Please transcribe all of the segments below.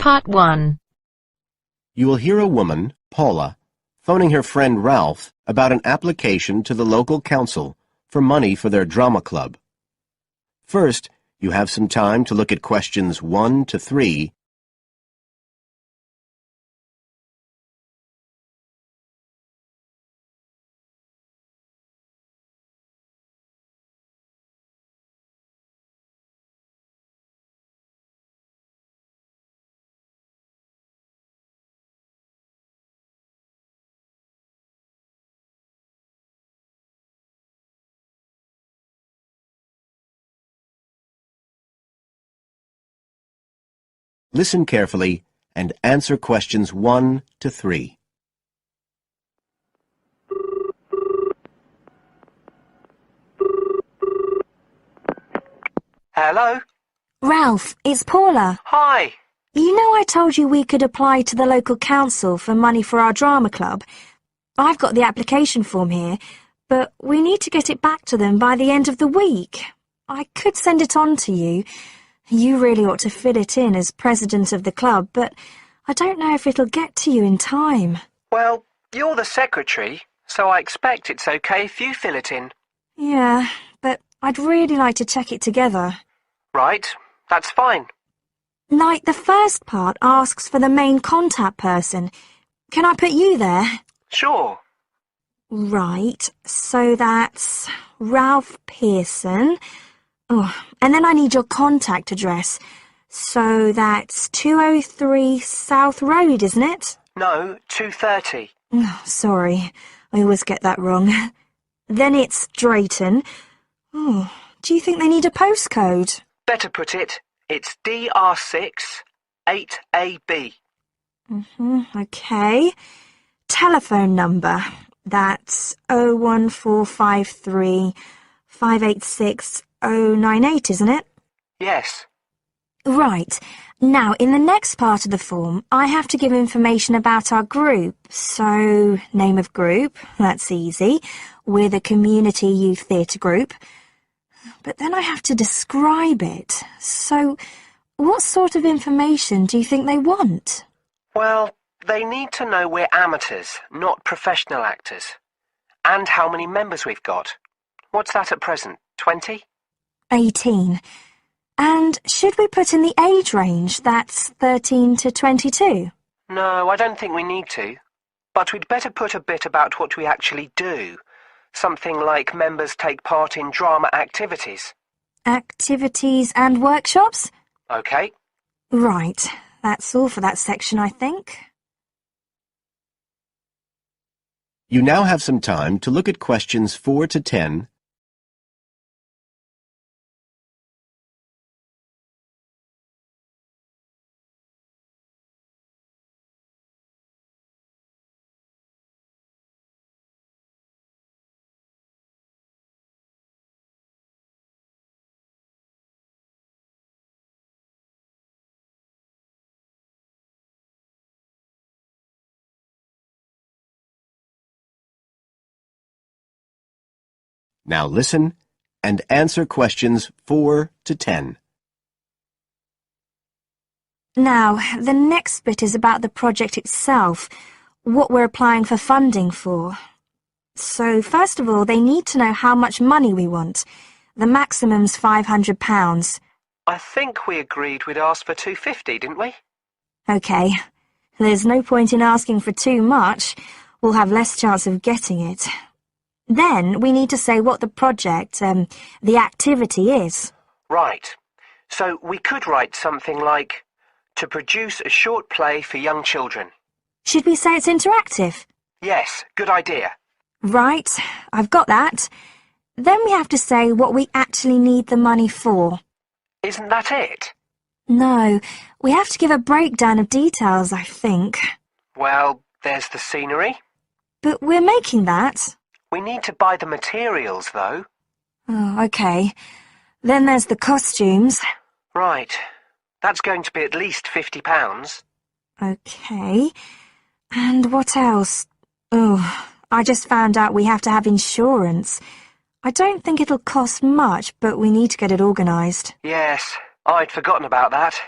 Part 1. You will hear a woman, Paula, phoning her friend Ralph about an application to the local council for money for their drama club. First, you have some time to look at questions 1 to 3. Listen carefully and answer questions 1 to 3. Hello? Ralph, it's Paula. Hi. You know I told you we could apply to the local council for money for our drama club? I've got the application form here, but we need to get it back to them by the end of the week. I could send it on to you. You really ought to fill it in as president of the club, but I don't know if it'll get to you in time. Well, you're the secretary, so I expect it's okay if you fill it in. Yeah, but I'd really like to check it together. Right, that's fine. Like, the first part asks for the main contact person. Can I put you there? Sure. Right, so that's Ralph Pearson. Oh, and then I need your contact address. So that's 203 South Road, isn't it? No, 2:30. Oh, sorry, I always get that wrong. Then it's Drayton. Oh, do you think they need a postcode? Better put it, it's DR6 8AB. Okay. Telephone number. That's 01453 586 098, isn't it? Yes. Right. Now, in the next part of the form, I have to give information about our group. So, name of group, that's easy. We're the Community Youth Theatre Group. But then I have to describe it. So, what sort of information do you think they want? Well, they need to know we're amateurs, not professional actors. And how many members we've got. What's that at present, 20? 18. And should we put in the age range? That's 13 to 22? No, I don't think we need to. But we'd better put a bit about what we actually do. Something like members take part in drama activities. Activities and workshops? OK. Right. That's all for that section, I think. You now have some time to look at questions 4 to 10. Now listen and answer questions 4 to 10. Now, the next bit is about the project itself, what we're applying for funding for. So, first of all, they need to know how much money we want. The maximum's £500. I think we agreed we'd ask for 250, didn't we? OK. There's no point in asking for too much. We'll have less chance of getting it. Then we need to say what the project, the activity is. Right. So we could write something like, to produce a short play for young children. Should we say it's interactive? Yes, good idea. Right, I've got that. Then we have to say what we actually need the money for. Isn't that it? No, we have to give a breakdown of details, I think. Well, there's the scenery. But we're making that. We need to buy the materials, though. Oh, OK. Then there's the costumes. Right. That's going to be at least £50. OK. And what else? Oh, I just found out we have to have insurance. I don't think it'll cost much, but we need to get it organised. Yes, I'd forgotten about that.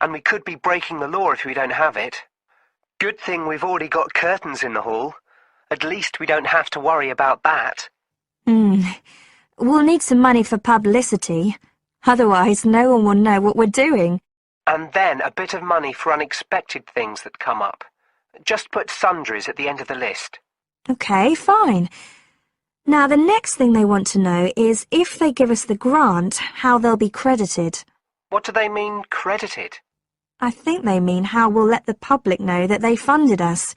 and we could be breaking the law if we don't have it. Good thing we've already got curtains in the hall. At least we don't have to worry about that. We'll need some money for publicity. Otherwise, no one will know what we're doing. And then a bit of money for unexpected things that come up. Just put sundries at the end of the list. OK, fine. Now, the next thing they want to know is if they give us the grant, how they'll be credited. What do they mean, credited? I think they mean how we'll let the public know that they funded us.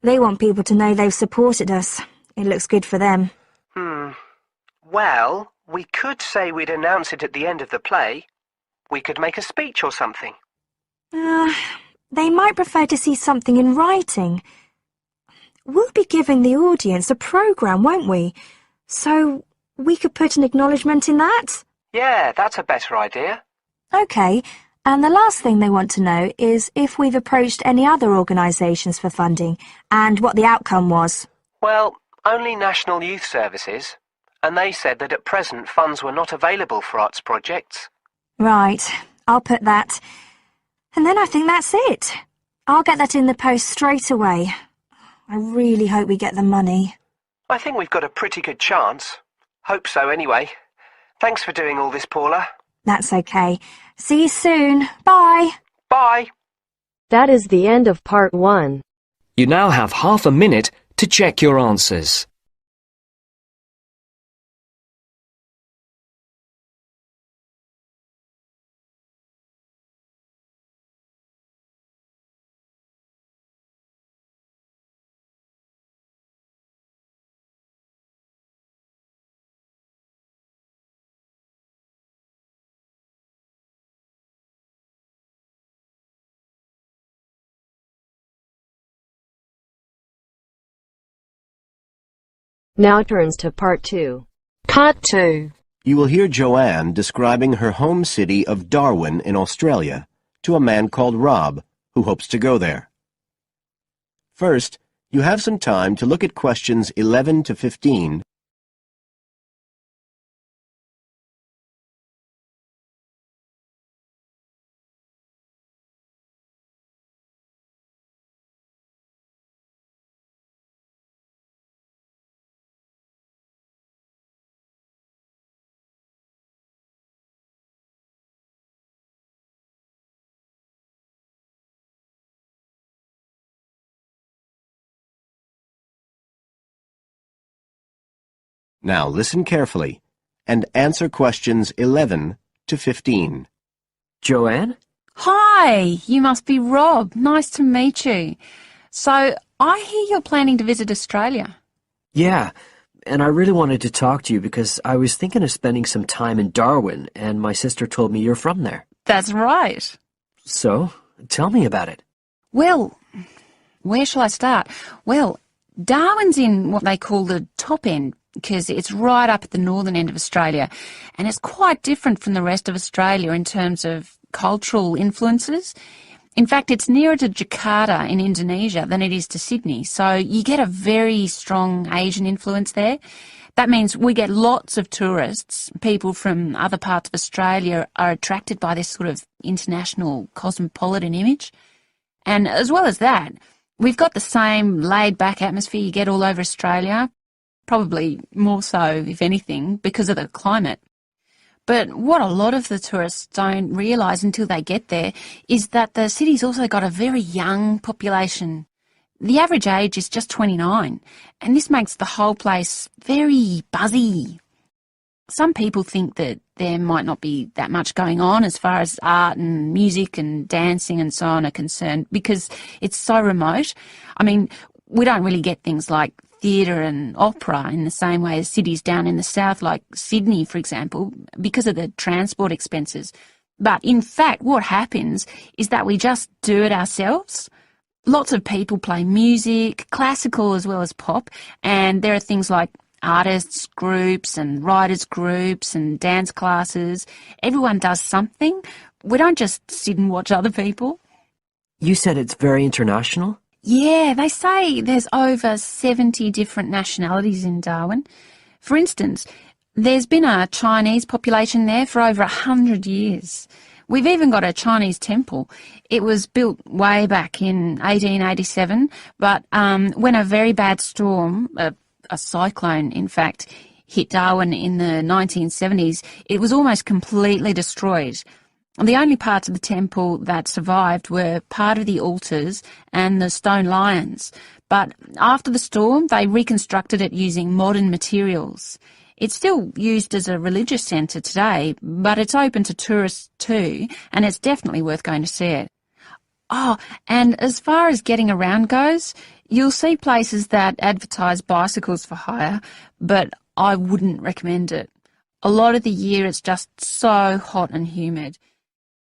They want people to know they've supported us. It looks good for them. Well, we could say we'd announce it at the end of the play. We could make a speech or something. They might prefer to see something in writing. We'll be giving the audience a programme, won't we? So we could put an acknowledgement in that? Yeah, that's a better idea. OK, and the last thing they want to know is if we've approached any other organisations for funding and what the outcome was. Well, only National Youth Services, and they said that at present funds were not available for arts projects. Right, I'll put that. And then I think that's it. I'll get that in the post straight away. I really hope we get the money. I think we've got a pretty good chance. Hope so, anyway. Thanks for doing all this, Paula. That's OK. See you soon. Bye. Bye. That is the end of part 1. You now have half a minute to check your answers. Now turns to part 2. Part 2. You will hear Joanne describing her home city of Darwin in Australia to a man called Rob, who hopes to go there. First, you have some time to look at questions 11 to 15. Now listen carefully and answer questions 11 to 15. Joanne? Hi, you must be Rob. Nice to meet you. So, I hear you're planning to visit Australia. Yeah, and I really wanted to talk to you because I was thinking of spending some time in Darwin, and my sister told me you're from there. That's right. So, tell me about it. Well, where shall I start? Well, Darwin's in what they call the top end, because it's right up at the northern end of Australia, and it's quite different from the rest of Australia in terms of cultural influences. In fact, it's nearer to Jakarta in Indonesia than it is to Sydney, so you get a very strong Asian influence there. That means we get lots of tourists. People from other parts of Australia are attracted by this sort of international cosmopolitan image. And as well as that, we've got the same laid-back atmosphere you get all over Australia, probably more so, if anything, because of the climate. But what a lot of the tourists don't realise until they get there is that the city's also got a very young population. The average age is just 29, and this makes the whole place very buzzy. Some people think that there might not be that much going on as far as art and music and dancing and so on are concerned because it's so remote. I mean, we don't really get things like theatre and opera in the same way as cities down in the south, like Sydney, for example, because of the transport expenses. But in fact, what happens is that we just do it ourselves. Lots of people play music, classical as well as pop, and there are things like artists groups and writers groups and dance classes. Everyone does something. We don't just sit and watch other people. You said it's very international? Yeah, they say there's over 70 different nationalities in Darwin. For instance, there's been a Chinese population there for over 100 years. We've even got a Chinese temple. It was built way back in 1887, but when a very bad storm, a cyclone in fact, hit Darwin in the 1970s, it was almost completely destroyed. The only parts of the temple that survived were part of the altars and the stone lions, but after the storm they reconstructed it using modern materials. It's still used as a religious centre today, but it's open to tourists too, and it's definitely worth going to see it. Oh, and as far as getting around goes, you'll see places that advertise bicycles for hire, but I wouldn't recommend it. A lot of the year it's just so hot and humid.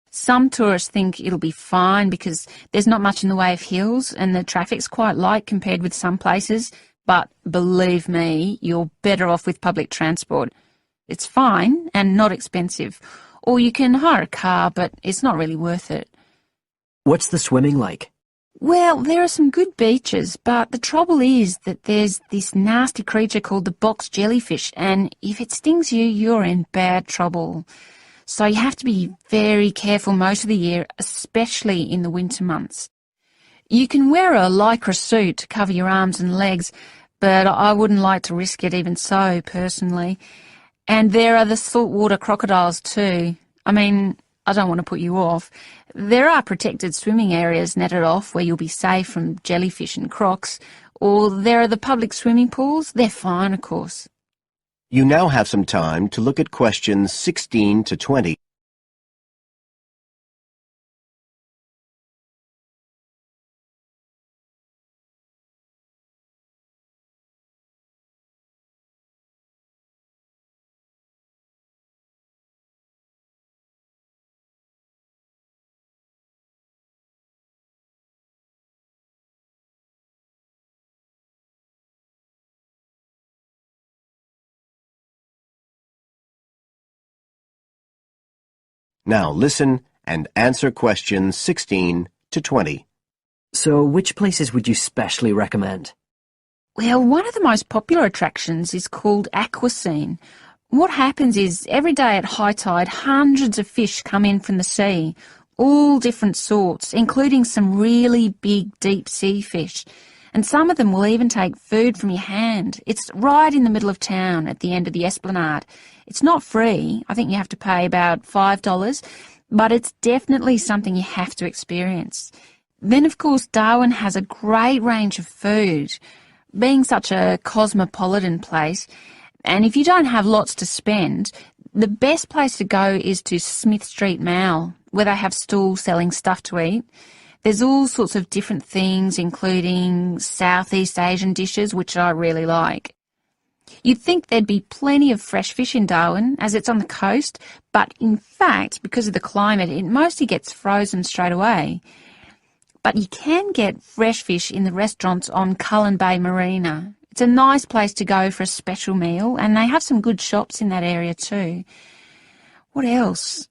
Some tourists think it'll be fine because there's not much in the way of hills and the traffic's quite light compared with some places, but believe me, you're better off with public transport. It's fine and not expensive. Or you can hire a car, but it's not really worth it. What's the swimming like? Well, there are some good beaches, but the trouble is that there's this nasty creature called the box jellyfish, and if it stings you, you're in bad trouble. So you have to be very careful most of the year, especially in the winter months. You can wear a lycra suit to cover your arms and legs, but I wouldn't like to risk it even so, personally. And there are the saltwater crocodiles too. I mean, I don't want to put you off. There are protected swimming areas netted off where you'll be safe from jellyfish and crocs, or there are the public swimming pools. They're fine, of course. You now have some time to look at questions 16 to 20. Now listen and answer questions 16 to 20. So which places would you specially recommend? Well, one of the most popular attractions is called Aquascene. What happens is every day at high tide, hundreds of fish come in from the sea, all different sorts, including some really big deep sea fish. And some of them will even take food from your hand. It's right in the middle of town at the end of the esplanade. It's not free. I think you have to pay about $5, but it's definitely something you have to experience. Then, of course, Darwin has a great range of food, being such a cosmopolitan place. And if you don't have lots to spend, the best place to go is to Smith Street Mall, where they have stalls selling stuff to eat. There's all sorts of different things, including Southeast Asian dishes, which I really like. You'd think there'd be plenty of fresh fish in Darwin, as it's on the coast, but in fact, because of the climate, it mostly gets frozen straight away. But you can get fresh fish in the restaurants on Cullen Bay Marina. It's a nice place to go for a special meal, and they have some good shops in that area too. What else?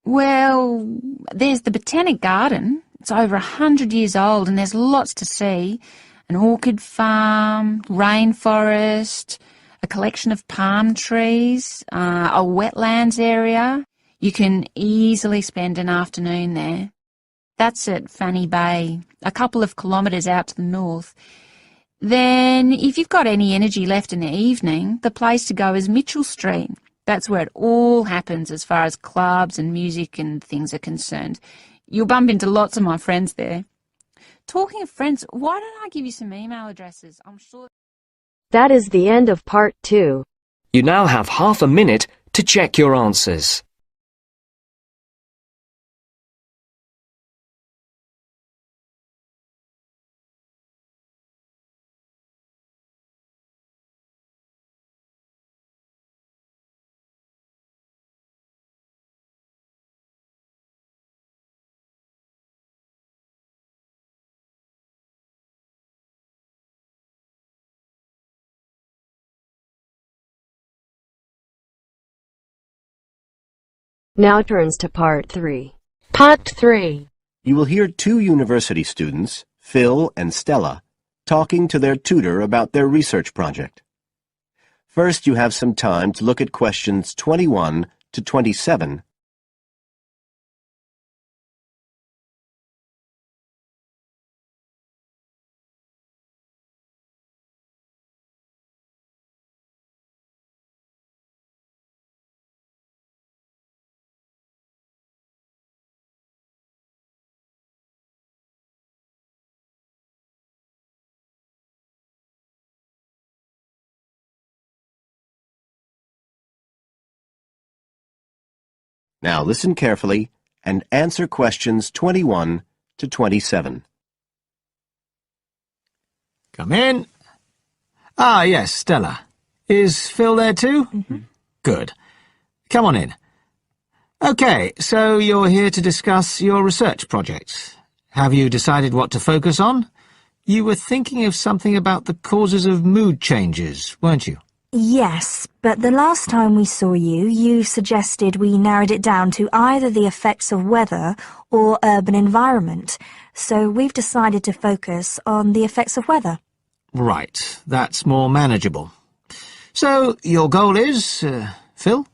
Well, there's the Botanic Garden. It's over 100 years old and there's lots to see. An orchid farm, rainforest, a collection of palm trees, a wetlands area. You can easily spend an afternoon there. That's at Fanny Bay, a couple of kilometres out to the north. Then, if you've got any energy left in the evening, the place to go is Mitchell Street. That's where it all happens as far as clubs and music and things are concerned. You'll bump into lots of my friends there. Talking of friends, why don't I give you some email addresses? I'm sure... That is the end of part 2. You now have half a minute to check your answers. Now turns to part 3. Part 3. You will hear two university students, Phil and Stella, talking to their tutor about their research project. First, you have some time to look at questions 21 to 27 Now listen carefully and answer questions 21 to 27. Come in. Ah, yes, Stella. Is Phil there too? Good. Come on in. OK, so you're here to discuss your research project. Have you decided what to focus on? You were thinking of something about the causes of mood changes, weren't you? Yes, but the last time we saw you, you suggested we narrowed it down to either the effects of weather or urban environment. So we've decided to focus on the effects of weather. Right, that's more manageable. So, your goal is, Phil?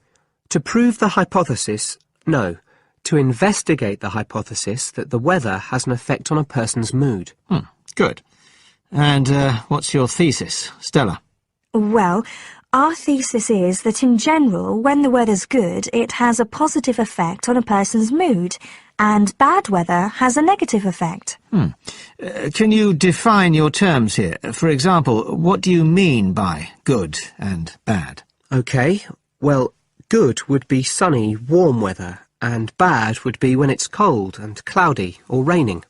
To prove the hypothesis, no. To investigate the hypothesis that the weather has an effect on a person's mood. Good. And what's your thesis, Stella? Well, our thesis is that in general, when the weather's good, it has a positive effect on a person's mood, and bad weather has a negative effect. Can you define your terms here? For example, what do you mean by good and bad? OK, well, good would be sunny, warm weather, and bad would be when it's cold and cloudy or raining.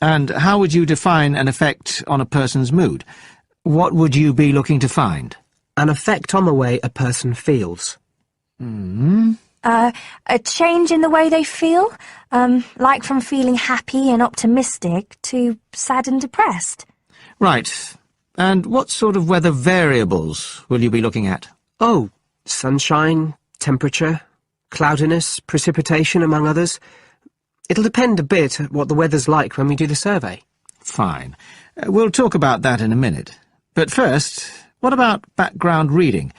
And how would you define an effect on a person's mood? What would you be looking to find? An effect on the way a person feels. A change in the way they feel, like from feeling happy and optimistic to sad and depressed. Right. And what sort of weather variables will you be looking at? Oh, sunshine, temperature, cloudiness, precipitation, among others. It'll depend a bit on what the weather's like when we do the survey. Fine. We'll talk about that in a minute. But first, what about background reading?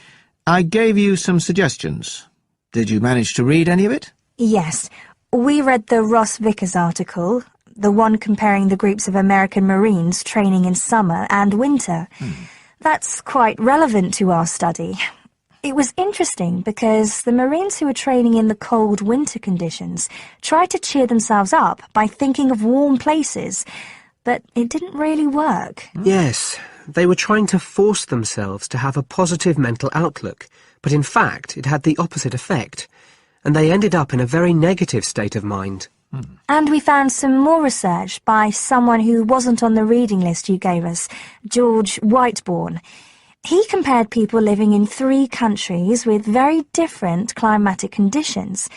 I gave you some suggestions. Did you manage to read any of it? Yes, we read the Ross Vickers article, the one comparing the groups of American Marines training in summer and winter. That's quite relevant to our study. It was interesting because the Marines who were training in the cold winter conditions tried to cheer themselves up by thinking of warm places, but it didn't really work. Yes, they were trying to force themselves to have a positive mental outlook, but in fact it had the opposite effect, and they ended up in a very negative state of mind. And we found some more research by someone who wasn't on the reading list you gave us, George Whiteborn. He compared people living in 3 countries with very different climatic conditions.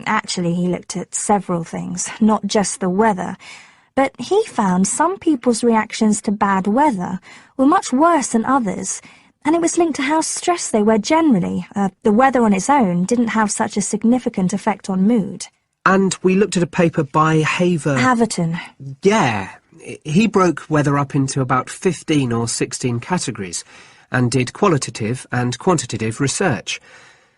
Actually, he looked at several things, not just the weather. But he found some people's reactions to bad weather were much worse than others, and it was linked to how stressed they were generally. The weather on its own didn't have such a significant effect on mood. And we looked at a paper by Haverton. Yeah, he broke weather up into about 15 or 16 categories and did qualitative and quantitative research.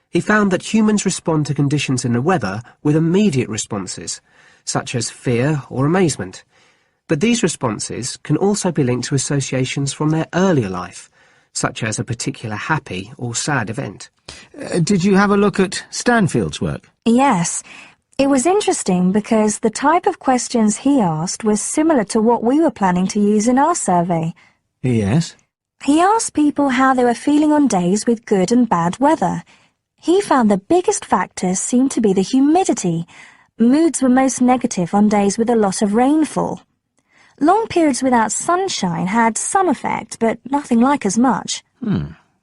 He found that humans respond to conditions in the weather with immediate responses, such as fear or amazement. But these responses can also be linked to associations from their earlier life, such as a particular happy or sad event. Did you have a look at Stanfield's work? Yes. It was interesting because the type of questions he asked was similar to what we were planning to use in our survey. Yes. He asked people how they were feeling on days with good and bad weather. He found the biggest factors seemed to be the humidity. Moods were most negative on days with a lot of rainfall. Long periods without sunshine had some effect, but nothing like as much.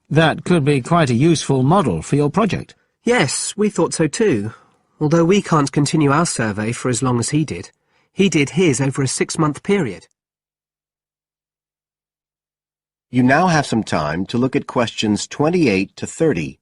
That could be quite a useful model for your project. Yes, we thought so too. Although we can't continue our survey for as long as he did. He did his over a 6-month period. You now have some time to look at questions 28 to 30.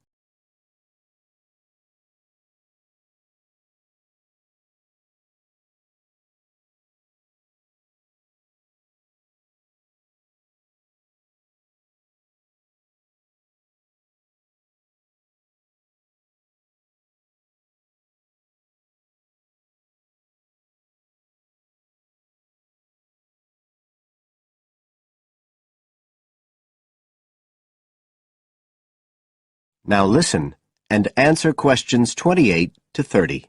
Now listen and answer questions 28 to 30.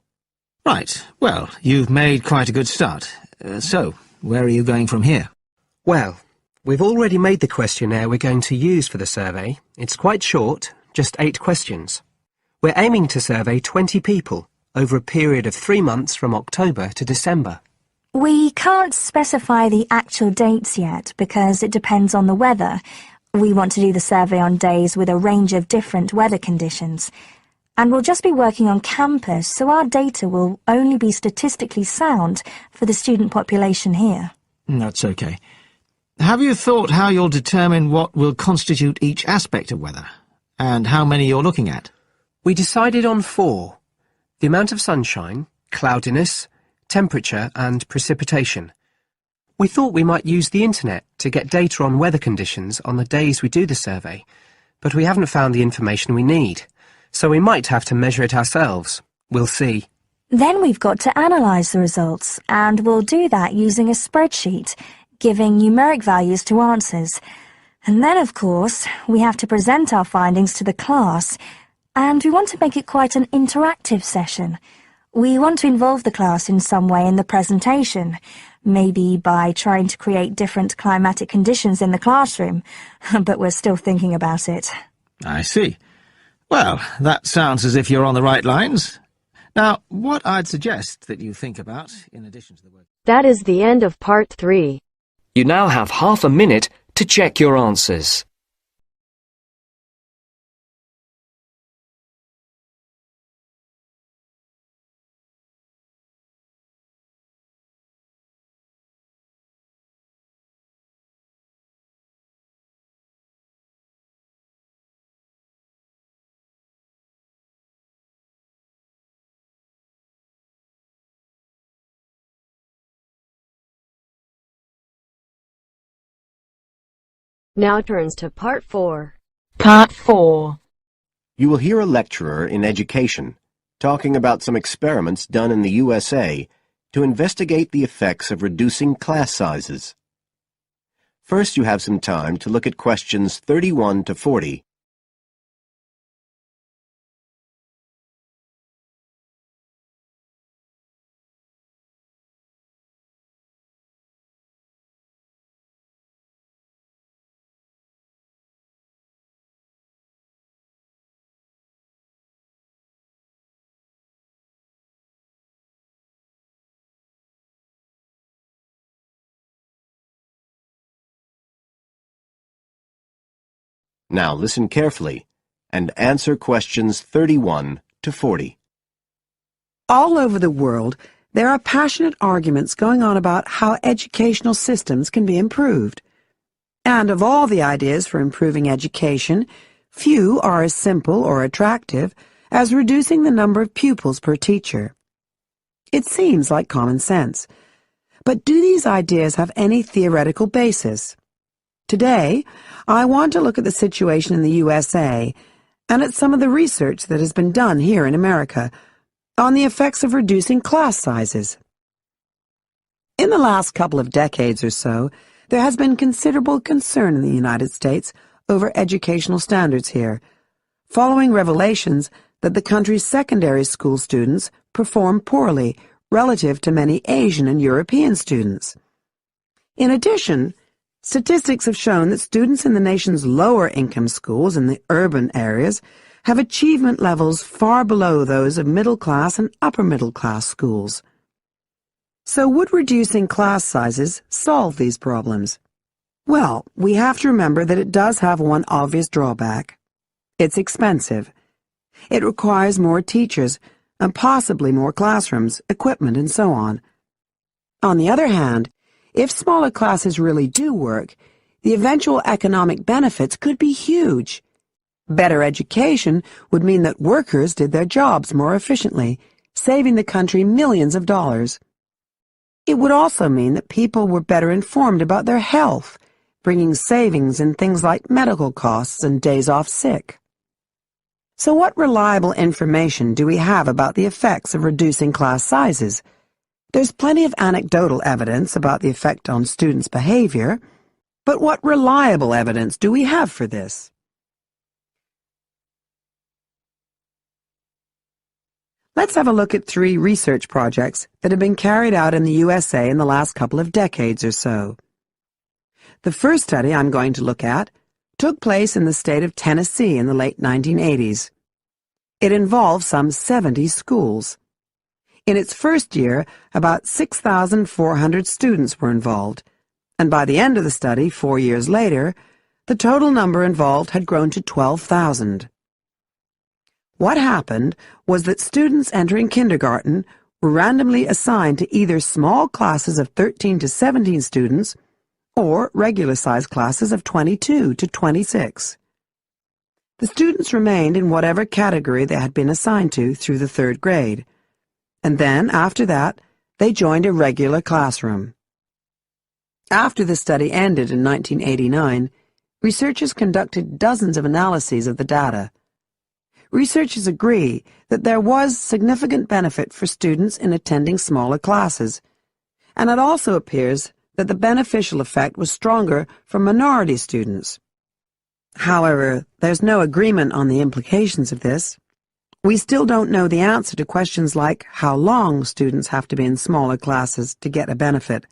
Right. Well, you've made quite a good start. So, where are you going from here? Well, we've already made the questionnaire we're going to use for the survey. It's quite short, just 8 questions. We're aiming to survey 20 people, over a period of 3 months from October to December. We can't specify the actual dates yet because it depends on the weather. We want to do the survey on days with a range of different weather conditions. And we'll just be working on campus, so our data will only be statistically sound for the student population here. That's okay. Have you thought how you'll determine what will constitute each aspect of weather, and how many you're looking at? We decided on 4. The amount of sunshine, cloudiness, temperature and precipitation. We thought we might use the internet to get data on weather conditions on the days we do the survey, but we haven't found the information we need, so we might have to measure it ourselves. We'll see. Then we've got to analyse the results, and we'll do that using a spreadsheet, giving numeric values to answers. And then, of course, we have to present our findings to the class, and we want to make it quite an interactive session. We want to involve the class in some way in the presentation, maybe by trying to create different climatic conditions in the classroom, but we're still thinking about it. I see. Well, that sounds as if you're on the right lines. Now, what I'd suggest that you think about, in addition to the work... That is the end of part 3. You now have half a minute to check your answers. Now turns to part 4. Part 4. You will hear a lecturer in education talking about some experiments done in the USA to investigate the effects of reducing class sizes. First, you have some time to look at questions 31 to 40. Now listen carefully and answer questions 31 to 40. All over the world, there are passionate arguments going on about how educational systems can be improved. And of all the ideas for improving education, few are as simple or attractive as reducing the number of pupils per teacher. It seems like common sense. But do these ideas have any theoretical basis? Today, I want to look at the situation in the USA and at some of the research that has been done here in America on the effects of reducing class sizes. In the last couple of decades or so, there has been considerable concern in the United States over educational standards here, following revelations that the country's secondary school students perform poorly relative to many Asian and European students. In addition, statistics have shown that students in the nation's lower-income schools in the urban areas have achievement levels far below those of middle-class and upper-middle-class schools. So would reducing class sizes solve these problems? Well, we have to remember that it does have one obvious drawback. It's expensive. It requires more teachers and possibly more classrooms, equipment, and so on. On the other hand, if smaller classes really do work, the eventual economic benefits could be huge. Better education would mean that workers did their jobs more efficiently, saving the country millions of dollars. It would also mean that people were better informed about their health, bringing savings in things like medical costs and days off sick. So what reliable information do we have about the effects of reducing class sizes? There's plenty of anecdotal evidence about the effect on students' behavior, but what reliable evidence do we have for this? Let's have a look at 3 research projects that have been carried out in the USA in the last couple of decades or so. The first study I'm going to look at took place in the state of Tennessee in the late 1980s. It involved some 70 schools. In its first year, about 6,400 students were involved, and by the end of the study, 4 years later, the total number involved had grown to 12,000. What happened was that students entering kindergarten were randomly assigned to either small classes of 13 to 17 students or regular-sized classes of 22 to 26. The students remained in whatever category they had been assigned to through the third grade, and then, after that, they joined a regular classroom. After the study ended in 1989, researchers conducted dozens of analyses of the data. Researchers agree that there was significant benefit for students in attending smaller classes, and it also appears that the beneficial effect was stronger for minority students. However, there's no agreement on the implications of this. We still don't know the answer to questions like how long students have to be in smaller classes to get a benefit,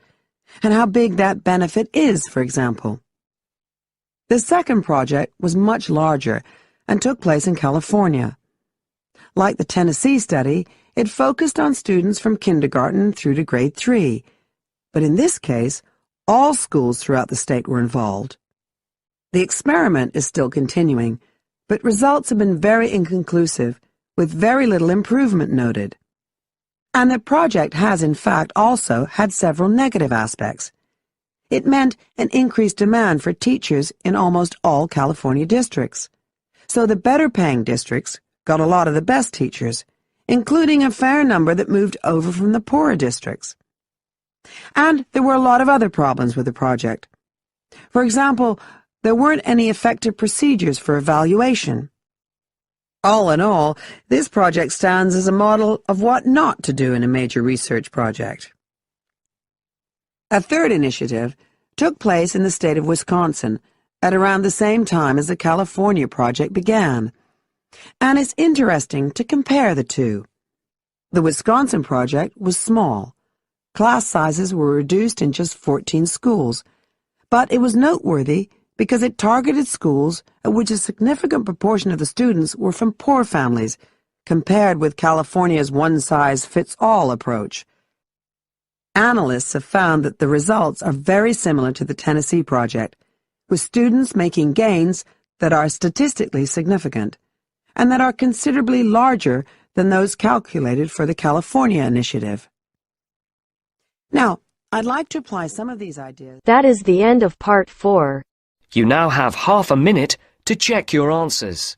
and how big that benefit is, for example. The second project was much larger and took place in California. Like the Tennessee study, it focused on students from kindergarten through to grade 3, but in this case, all schools throughout the state were involved. The experiment is still continuing, but results have been very inconclusive, with very little improvement noted. And the project has, in fact, also had several negative aspects. It meant an increased demand for teachers in almost all California districts. So the better-paying districts got a lot of the best teachers, including a fair number that moved over from the poorer districts. And there were a lot of other problems with the project. For example, there weren't any effective procedures for evaluation. All in all, this project stands as a model of what not to do in a major research project. A third initiative took place in the state of Wisconsin at around the same time as the California project began, and it's interesting to compare the two. The Wisconsin project was small. Class sizes were reduced in just 14 schools, but it was noteworthy because it targeted schools at which a significant proportion of the students were from poor families, compared with California's one-size-fits-all approach. Analysts have found that the results are very similar to the Tennessee project, with students making gains that are statistically significant, and that are considerably larger than those calculated for the California initiative. Now, I'd like to apply some of these ideas. That is the end of part 4. You now have half a minute to check your answers.